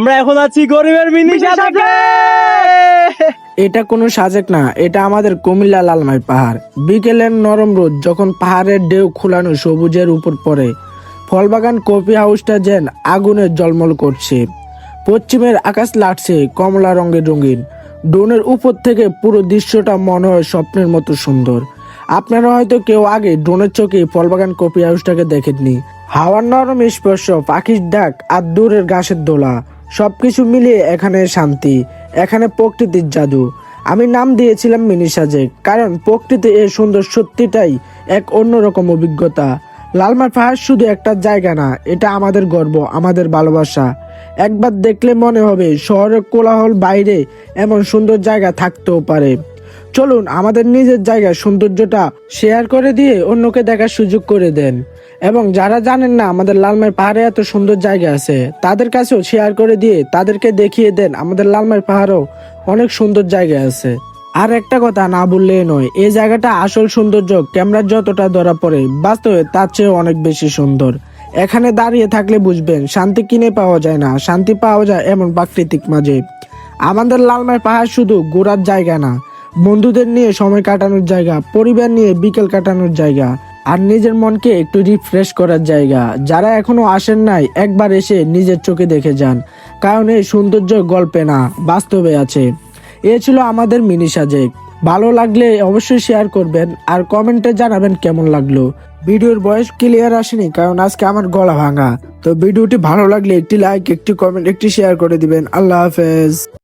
আমরা এখন আছি গরিবের মিনি সাজেকে। এটা কোনো সাজেক না, এটা আমাদের কুমিল্লা লালমাই পাহাড়। বিকেলের নরম রোদ যখন পাহাড়ের ঢেউ খোলানো সবুজের উপর পড়ে, ফলবাগান কফি হাউসটা যেন আগুনে জলমল করছে। পশ্চিমের আকাশ লাগছে কমলা রঙের রঙিন। ড্রোনের উপর থেকে পুরো দৃশ্যটা মনে হয় স্বপ্নের মতো সুন্দর। আপনারা হয়তো কেউ আগে ড্রোনের চোখে ফলবাগান কফি হাউসটাকে দেখেননি। হাওয়ার নরম স্পর্শ, পাখির ডাক আর দূরের ঘাসের দোলা, সবকিছু মিলিয়ে এখানে শান্তি, এখানে প্রকৃতির জাদু। আমি নাম দিয়েছিলাম মিনি সাজেক, কারণ প্রকৃতি এর সুন্দর সত্যিটাই এক অন্যরকম অভিজ্ঞতা। লালমাই পাহাড় শুধু একটা জায়গা না, এটা আমাদের গর্ব, আমাদের ভালোবাসা। একবার দেখলে মনে হবে শহরের কোলাহল বাইরে এমন সুন্দর জায়গা থাকতেও পারে। চলুন আমাদের নিজের জায়গার সৌন্দর্যটা শেয়ার করে দিয়ে অন্যকে দেখার সুযোগ করে দেন। এবং যারা জানেন না আমাদের লালমাই পাহাড়ে এত সুন্দর জায়গা আছে, তাদের কাছেও শেয়ার করে দিয়ে তাদেরকে দেখিয়ে দেন আমাদের লালমাই পাহাড়েও অনেক সুন্দর জায়গা আছে। আর একটা কথা না বললেই নয়, এই জায়গাটা আসল সৌন্দর্য ক্যামেরার যতটা ধরা পড়ে, বাস্তবে তার চেয়ে অনেক বেশি সুন্দর। এখানে দাঁড়িয়ে থাকলে বুঝবেন শান্তি কিনে পাওয়া যায় না, শান্তি পাওয়া যায় এমন প্রাকৃতিক মাঝে। আমাদের লালমাই পাহাড় শুধু ঘোরার জায়গা না, বন্ধুদের নিয়ে সময় কাটানোর জায়গা, পরিবার নিয়ে বিকেল কাটানোর জায়গা, আর নিজের মনকে একটু রিফ্রেশ করার জায়গা। যারা এখনো আসেন নাই, একবার এসে নিজের চোখে দেখে যান, কারণ এই সৌন্দর্য গল্পে না, বাস্তবে আছে। এ ছিল আমাদের মিনি সাজেক। ভালো লাগলে অবশ্যই শেয়ার করবেন আর কমেন্টে জানাবেন কেমন লাগলো। ভিডিওর ভয়েস ক্লিয়ার আসেনি কারণ আজকে আমার গলা ভাঙা। তো ভিডিওটি ভালো লাগলে একটি লাইক, একটি কমেন্ট, একটি শেয়ার করে দিবেন। আল্লাহ হাফেজ।